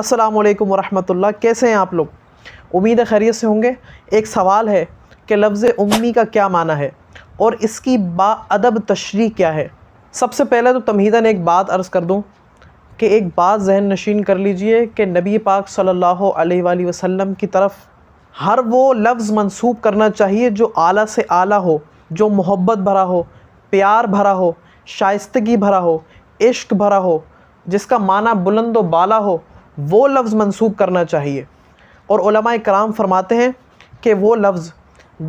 السلام علیکم ورحمۃ اللہ، کیسے ہیں آپ لوگ؟ امید ہے خیریت سے ہوں گے۔ ایک سوال ہے کہ لفظ امی کا کیا معنی ہے اور اس کی باادب تشریح کیا ہے؟ سب سے پہلے تو تمہیداً ایک بات عرض کر دوں کہ ایک بات ذہن نشین کر لیجئے کہ نبی پاک صلی اللہ علیہ وآلہ وسلم کی طرف ہر وہ لفظ منسوب کرنا چاہیے جو اعلیٰ سے اعلیٰ ہو، جو محبت بھرا ہو، پیار بھرا ہو، شائستگی بھرا ہو، عشق بھرا ہو، جس کا معنی بلند و بالا ہو، وہ لفظ منسوب کرنا چاہیے۔ اور علماء کرام فرماتے ہیں کہ وہ لفظ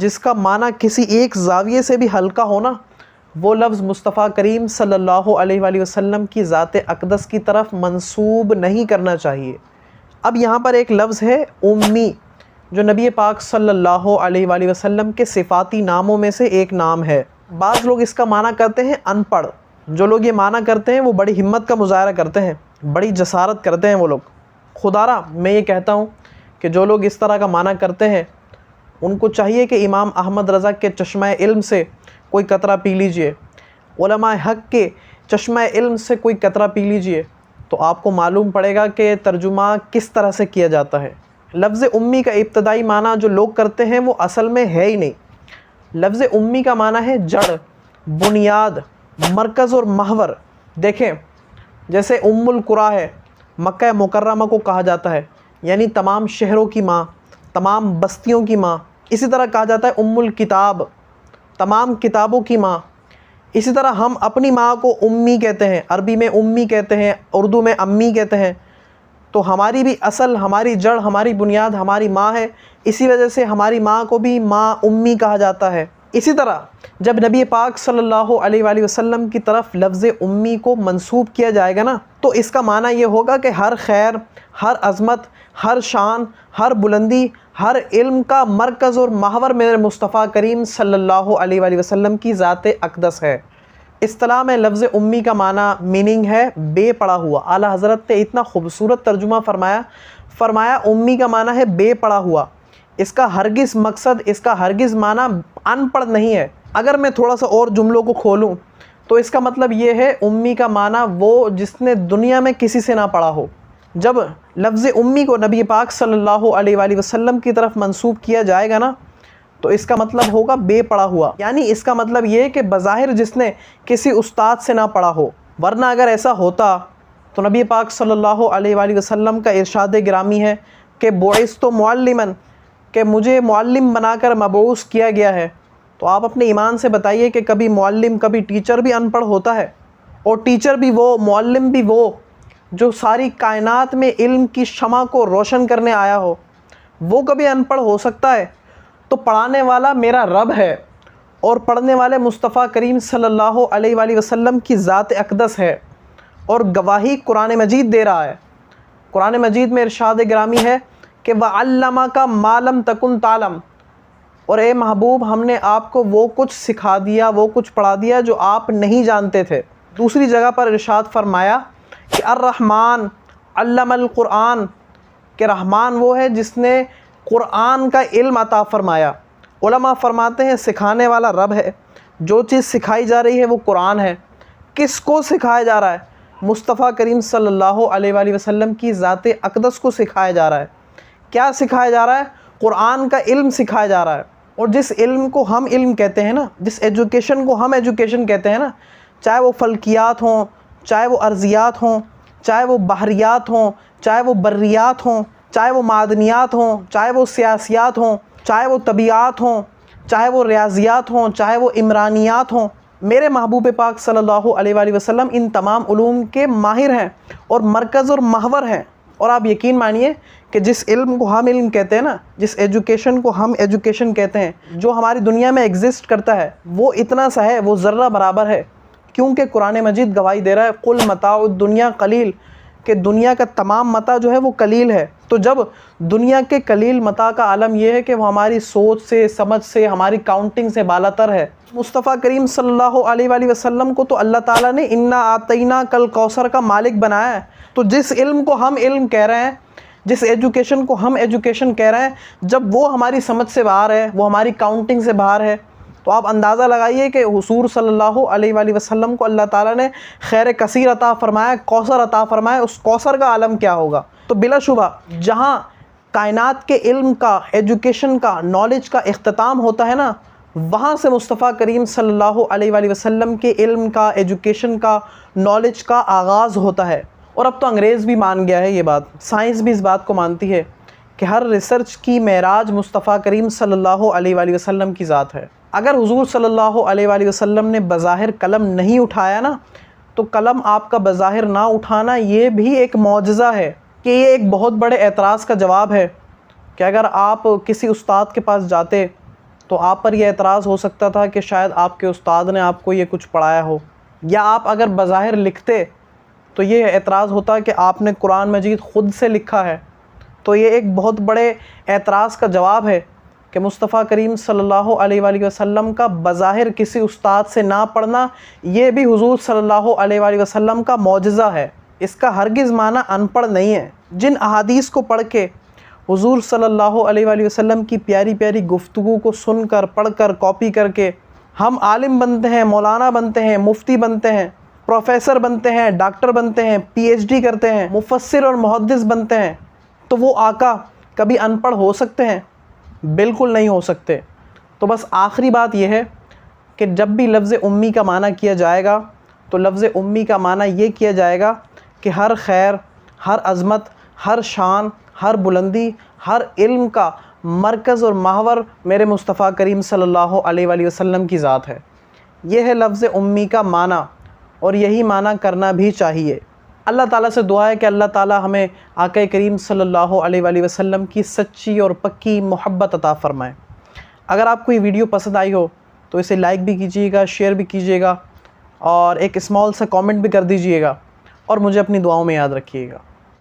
جس کا معنی کسی ایک زاویے سے بھی ہلکا ہو نا، وہ لفظ مصطفیٰ کریم صلی اللہ علیہ وآلہ وسلم کی ذات اقدس کی طرف منسوب نہیں کرنا چاہیے۔ اب یہاں پر ایک لفظ ہے امی، جو نبی پاک صلی اللہ علیہ وآلہ وسلم کے صفاتی ناموں میں سے ایک نام ہے۔ بعض لوگ اس کا معنی کرتے ہیں ان پڑھ۔ جو لوگ یہ معنی کرتے ہیں وہ بڑی ہمت کا مظاہرہ کرتے ہیں، بڑی جسارت کرتے ہیں وہ لوگ۔ خدا را میں یہ کہتا ہوں کہ جو لوگ اس طرح کا معنی کرتے ہیں ان کو چاہیے کہ امام احمد رضا کے چشمہ علم سے کوئی قطرہ پی لیجئے، علماء حق کے چشمہ علم سے کوئی قطرہ پی لیجئے، تو آپ کو معلوم پڑے گا کہ ترجمہ کس طرح سے کیا جاتا ہے۔ لفظ امی کا ابتدائی معنی جو لوگ کرتے ہیں وہ اصل میں ہے ہی نہیں۔ لفظ امی کا معنی ہے جڑ، بنیاد، مرکز اور محور۔ دیکھیں، جیسے ام القریٰ ہے، مکہ مکرمہ کو کہا جاتا ہے، یعنی تمام شہروں کی ماں، تمام بستیوں کی ماں۔ اسی طرح کہا جاتا ہے ام الکتاب، تمام کتابوں کی ماں۔ اسی طرح ہم اپنی ماں کو امی کہتے ہیں، عربی میں امی کہتے ہیں، اردو میں امی کہتے ہیں۔ تو ہماری بھی اصل، ہماری جڑ، ہماری بنیاد ہماری ماں ہے، اسی وجہ سے ہماری ماں کو بھی ماں امی کہا جاتا ہے۔ اسی طرح جب نبی پاک صلی اللہ علیہ وآلہ وسلم کی طرف لفظ امی کو منسوب کیا جائے گا نا، تو اس کا معنی یہ ہوگا کہ ہر خیر، ہر عظمت، ہر شان، ہر بلندی، ہر علم کا مرکز اور محور میرے مصطفیٰ کریم صلی اللہ علیہ وآلہ وسلم کی ذات اقدس ہے۔ اصطلاح میں لفظ امی کا معنی میننگ ہے بے پڑھا ہوا۔ اعلیٰ حضرت نے اتنا خوبصورت ترجمہ فرمایا امی کا معنی ہے بے پڑھا ہوا۔ اس کا ہرگز مقصد، اس کا ہرگز معنی ان پڑھ نہیں ہے۔ اگر میں تھوڑا سا اور جملوں کو کھولوں تو اس کا مطلب یہ ہے امی کا معنی وہ جس نے دنیا میں کسی سے نہ پڑھا ہو۔ جب لفظ امی کو نبی پاک صلی اللہ علیہ وآلہ وسلم کی طرف منسوب کیا جائے گا نا، تو اس کا مطلب ہوگا بے پڑھا ہوا، یعنی اس کا مطلب یہ ہے کہ بظاہر جس نے کسی استاد سے نہ پڑھا ہو۔ ورنہ اگر ایسا ہوتا تو نبی پاک صلی اللہ علیہ وآلہ وسلم کا ارشاد گرامی ہے کہ بعثت معلما، کہ مجھے معلم بنا کر مبعوث کیا گیا ہے۔ تو آپ اپنے ایمان سے بتائیے کہ کبھی معلم، کبھی ٹیچر بھی ان پڑھ ہوتا ہے؟ اور ٹیچر بھی وہ، معلم بھی وہ جو ساری کائنات میں علم کی شمع کو روشن کرنے آیا ہو، وہ کبھی ان پڑھ ہو سکتا ہے؟ تو پڑھانے والا میرا رب ہے اور پڑھنے والے مصطفیٰ کریم صلی اللہ علیہ وآلہ وسلم کی ذات اقدس ہے، اور گواہی قرآن مجید دے رہا ہے۔ قرآن مجید میں ارشاد گرامی ہے کہ وَعَلَّمَكَ مَا لَمْ تَكُنْ تَعْلَمْ، اور اے محبوب ہم نے آپ کو وہ کچھ سکھا دیا، وہ کچھ پڑھا دیا جو آپ نہیں جانتے تھے۔ دوسری جگہ پر ارشاد فرمایا کہ الرحمن علم القرآن، کہ رحمان وہ ہے جس نے قرآن کا علم عطا فرمایا۔ علماء فرماتے ہیں سکھانے والا رب ہے، جو چیز سکھائی جا رہی ہے وہ قرآن ہے۔ کس کو سکھایا جا رہا ہے؟ مصطفیٰ کریم صلی اللہ علیہ وآلہ وسلم کی ذات اقدس کو سکھایا جا رہا ہے۔ کیا سکھایا جا رہا ہے؟ قرآن کا علم سکھایا جا رہا ہے۔ اور جس علم کو ہم علم کہتے ہیں نا، جس ایجوکیشن کو ہم ایجوکیشن کہتے ہیں نا، چاہے وہ فلکیات ہوں، چاہے وہ ارضیات ہوں، چاہے وہ بحریات ہوں، چاہے وہ بریات ہوں، چاہے وہ معدنیات ہوں، چاہے وہ سیاسیات ہوں، چاہے وہ طبیعات ہوں، چاہے وہ ریاضیات ہوں، چاہے وہ عمرانیات ہوں، میرے محبوب پاک صلی اللہ علیہ وآلہ وسلم ان تمام علوم کے ماہر ہیں اور مرکز اور محور ہیں۔ اور آپ یقین مانیے کہ جس علم کو ہم علم کہتے ہیں نا، جس ایجوکیشن کو ہم ایجوکیشن کہتے ہیں، جو ہماری دنیا میں ایگزسٹ کرتا ہے، وہ اتنا سا ہے، وہ ذرہ برابر ہے، کیونکہ قرآن مجید گواہی دے رہا ہے قل متاع الدنیا قلیل، کہ دنیا کا تمام متاع جو ہے وہ قلیل ہے۔ تو جب دنیا کے قلیل متاع کا عالم یہ ہے کہ وہ ہماری سوچ سے، سمجھ سے، ہماری کاؤنٹنگ سے بالاتر ہے۔ مصطفیٰ کریم صلی اللہ علیہ وآلہ وسلم کو تو اللہ تعالیٰ نے انا آتینا کل کوثر کا مالک بنایا ہے۔ تو جس علم کو ہم علم کہہ رہے ہیں، جس ایجوکیشن کو ہم ایجوکیشن کہہ رہے ہیں، جب وہ ہماری سمجھ سے باہر ہے، وہ ہماری کاؤنٹنگ سے باہر ہے، تو آپ اندازہ لگائیے کہ حضور صلی اللہ علیہ وآلہ وسلم کو اللہ تعالیٰ نے خیر کثیر عطا فرمایا، کوثر عطا فرمایا، اس کوثر کا عالم کیا ہوگا۔ تو بلا شبہ جہاں کائنات کے علم کا، ایجوکیشن کا، نالج کا اختتام ہوتا ہے نا، وہاں سے مصطفیٰ کریم صلی اللہ علیہ وآلہ وسلم کے علم کا، ایجوکیشن کا، نالج کا آغاز ہوتا ہے۔ اور اب تو انگریز بھی مان گیا ہے یہ بات، سائنس بھی اس بات کو مانتی ہے کہ ہر ریسرچ کی معراج مصطفیٰ کریم صلی اللہ علیہ وآلہ وسلم کی ذات ہے۔ اگر حضور صلی اللہ علیہ وآلہ وسلم نے بظاہر قلم نہیں اٹھایا نا، تو قلم آپ کا بظاہر نہ اٹھانا یہ بھی ایک معجزہ ہے، کہ یہ ایک بہت بڑے اعتراض کا جواب ہے کہ اگر آپ کسی استاد کے پاس جاتے تو آپ پر یہ اعتراض ہو سکتا تھا کہ شاید آپ کے استاد نے آپ کو یہ کچھ پڑھایا ہو، یا آپ اگر بظاہر لکھتے تو یہ اعتراض ہوتا کہ آپ نے قرآن مجید خود سے لکھا ہے۔ تو یہ ایک بہت بڑے اعتراض کا جواب ہے کہ مصطفیٰ کریم صلی اللہ علیہ وآلہ وسلم کا بظاہر کسی استاد سے نہ پڑھنا، یہ بھی حضور صلی اللہ علیہ وآلہ وسلم کا معجزہ ہے۔ اس کا ہرگز معنی ان پڑھ نہیں ہے۔ جن احادیث کو پڑھ کے، حضور صلی اللہ علیہ وآلہ وسلم کی پیاری پیاری گفتگو کو سن کر، پڑھ کر، کاپی کر کے ہم عالم بنتے ہیں، مولانا بنتے ہیں، مفتی بنتے ہیں، پروفیسر بنتے ہیں، ڈاکٹر بنتے ہیں، پی ایچ ڈی کرتے ہیں، مفسر اور محدث بنتے ہیں، تو وہ آقا کبھی ان پڑھ ہو سکتے ہیں؟ بالکل نہیں ہو سکتے۔ تو بس آخری بات یہ ہے کہ جب بھی لفظ امی کا معنی کیا جائے گا تو لفظ امی کا معنی یہ کیا جائے گا کہ ہر خیر، ہر عظمت، ہر شان، ہر بلندی، ہر علم کا مرکز اور محور میرے مصطفیٰ کریم صلی اللہ علیہ وآلہ وسلم کی ذات ہے۔ یہ ہے لفظ امی کا معنی، اور یہی معنی کرنا بھی چاہیے۔ اللہ تعالیٰ سے دعا ہے کہ اللہ تعالیٰ ہمیں آقا کریم صلی اللہ علیہ وآلہ وسلم کی سچی اور پکی محبت عطا فرمائے۔ اگر آپ کو یہ ویڈیو پسند آئی ہو تو اسے لائک بھی کیجیے گا، شیئر بھی کیجیے گا، اور ایک اسمال سا کامنٹ بھی کر دیجیے گا، اور مجھے اپنی دعاؤں میں یاد رکھیے گا۔